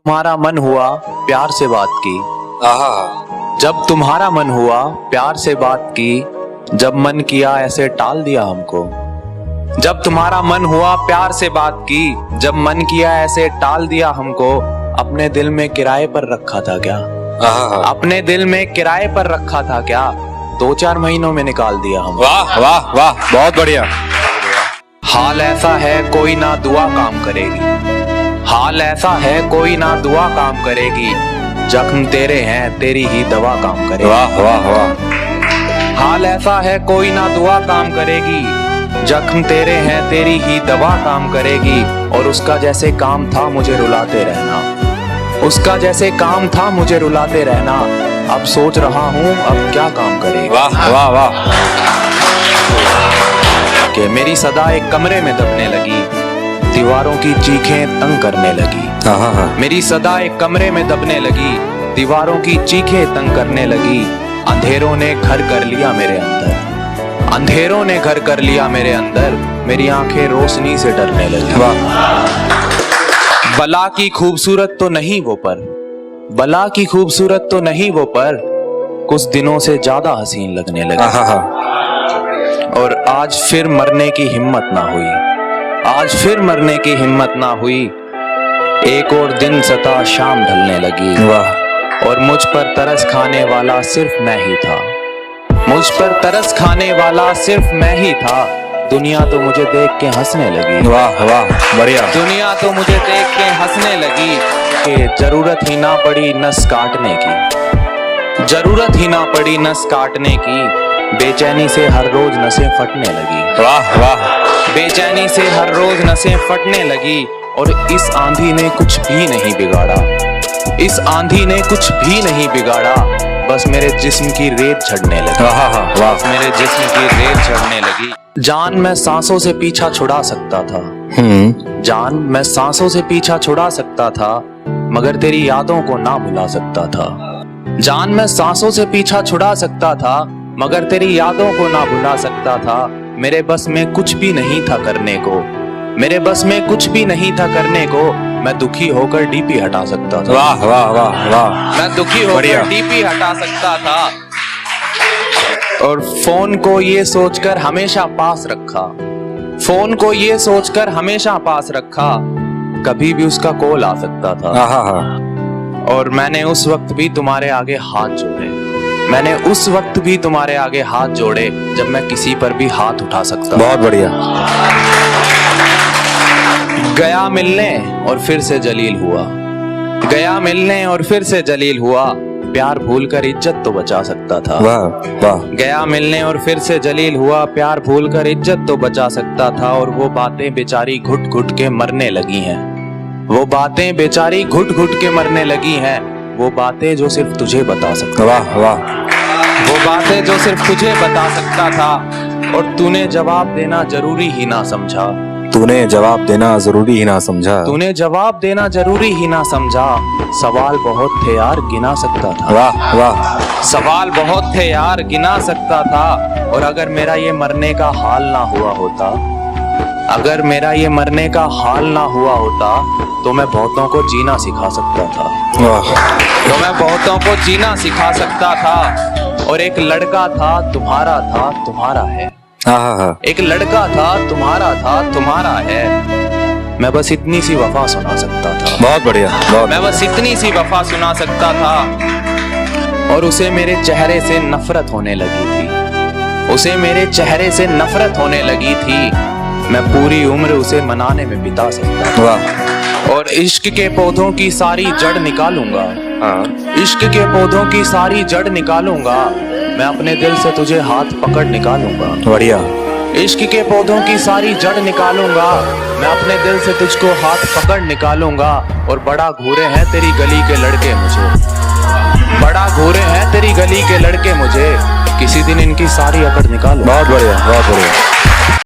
तुम्हारा मन हुआ प्यार से बात की। आहा। जब तुम्हारा मन हुआ प्यार से बात की, जब मन किया ऐसे टाल दिया हमको। जब तुम्हारा मन हुआ प्यार से बात की, जब मन किया ऐसे टाल दिया हमको। अपने दिल में किराए पर रखा था क्या? आहा। अपने दिल में किराए पर रखा था क्या? 2-4 महीनों में निकाल दिया हम। वाह वाह वाह, बहुत बढ़िया। हाल ऐसा है कोई ना दुआ काम करेगी। हाल ऐसा है कोई ना दुआ काम करेगी। जख्म तेरे हैं तेरी ही दवा काम करेगी। वाह वाह वाह। हाल ऐसा है कोई ना दुआ काम करेगी। जख्म तेरे हैं तेरी ही दवा काम करेगी। और उसका जैसे काम था मुझे रुलाते रहना। उसका जैसे काम था मुझे रुलाते रहना। अब सोच रहा हूँ अब क्या काम करेगा। वाह वाह वाह। कि मेरी सदा एक कमरे में दबने लगी। दीवारों की चीखें तंग करने लगी। आहा। मेरी सदा एक कमरे में दबने लगी। दीवारों की चीखें तंग करने लगी। अंधेरों ने घर कर लिया मेरे अंदर। अंधेरों ने घर कर लिया मेरे अंदर। मेरी आंखें रोशनी से डरने लगी। वाह। बला की खूबसूरत तो नहीं वो पर। बला की खूबसूरत तो नहीं वो पर। कुछ दिनों से ज्यादा हसीन लगने लगी। आहा। और आज फिर मरने की हिम्मत ना हुई। आज फिर मरने की हिम्मत ना हुई। एक और दिन सता शाम ढलने लगी। वाह। और मुझ पर तरस खाने वाला सिर्फ मैं ही था। मुझ पर तरस खाने वाला सिर्फ मैं ही था। दुनिया तो मुझे देख के हंसने लगी। वाह वाह, बढ़िया। दुनिया तो मुझे देख के हंसने लगी। कि जरूरत ही ना पड़ी नस काटने की। जरूरत ही ना पड़ी नस काटने की। बेचैनी से हर रोज नसें फटने लगी। वाह वाह। बेचैनी से हर रोज नसें फटने लगी। और इस आंधी ने कुछ भी नहीं बिगाड़ा। इस आंधी ने कुछ भी नहीं बिगाड़ा। बस मेरे जिस्म की रेत झड़ने लगी। वाह। मेरे जिस्म की रेत झड़ने लगी। जान मैं सांसों से पीछा छुड़ा सकता था। जान मैं सांसों से पीछा छुड़ा सकता था। मगर तेरी यादों को ना भुला सकता था। जान मैं सांसों से पीछा छुड़ा सकता था। मगर तेरी यादों को ना भुला सकता था। मेरे बस में कुछ भी नहीं था करने को। मेरे बस में कुछ भी नहीं था करने को। मैं दुखी होकर डीपी हटा सकता था। वाह वाह वाह वाह। मैं दुखी होकर डीपी हटा सकता था। और फोन को ये सोचकर हमेशा पास रखा। फोन को ये सोचकर हमेशा पास रखा। कभी भी उसका कॉल आ सकता था। आहा। और मैंने उस वक्त भी तुम्हारे आगे हाथ जोड़े। मैंने उस वक्त भी तुम्हारे आगे हाथ जोड़े जब मैं किसी पर भी हाथ उठा सकता। बहुत बढ़िया। गया मिलने और फिर से जलील हुआ। गया मिलने और फिर से जलील हुआ। प्यार भूलकर इज्जत तो बचा सकता था। वाह वाह। गया मिलने और फिर से जलील हुआ। प्यार भूलकर इज्जत तो बचा सकता था। और वो बातें बेचारी घुट घुट के मरने लगी हैं। वो बातें बेचारी घुट घुट के मरने लगी हैं। वो बातें जो सिर्फ तुझे बता सकता। वाह वाह। वो बातें जो सिर्फ तुझे बता सकता था। और तूने जवाब देना जरूरी ही ना समझा। तूने जवाब देना जरूरी ही ना समझा। तूने जवाब देना जरूरी ही ना समझा। सवाल बहुत थे यार गिना सकता था। वाह वाह। सवाल बहुत थे यार गिना सकता था। और अगर मेरा ये मरने का हाल ना हुआ होता। अगर मेरा ये मरने का हाल ना हुआ होता। तो मैं बहुतों को जीना सिखा सकता था। वाह। तो मैं बहुतों को जीना सिखा सकता था। और एक लड़का था तुम्हारा है। आहा। एक लड़का था तुम्हारा है। मैं बस इतनी सी वफा सुना सकता था। बहुत बढ़िया। बहुत। मैं बस इतनी सी वफा सुना सकता था। और उसे मेरे चेहरे से नफरत होने लगी थी। उसे मेरे चेहरे से नफरत होने लगी थी। मैं पूरी उम्र उसे मनाने में बिता सकता था। वाह। और इश्क के पौधों की सारी जड़ निकालूंगा। इश्क के पौधों की सारी जड़ निकालूंगा। मैं अपने दिल से तुझे हाथ पकड़ निकालूंगा। बढ़िया। इश्क के पौधों की सारी जड़ निकालूंगा। मैं अपने दिल से तुझको हाथ पकड़ निकालूंगा। और बड़ा घूरे हैं तेरी गली के लड़के मुझे। बड़ा घूरे हैं तेरी गली के लड़के मुझे। किसी दिन इनकी सारी अकड़ निकालूंगा। बहुत बढ़िया। बहुत बढ़िया।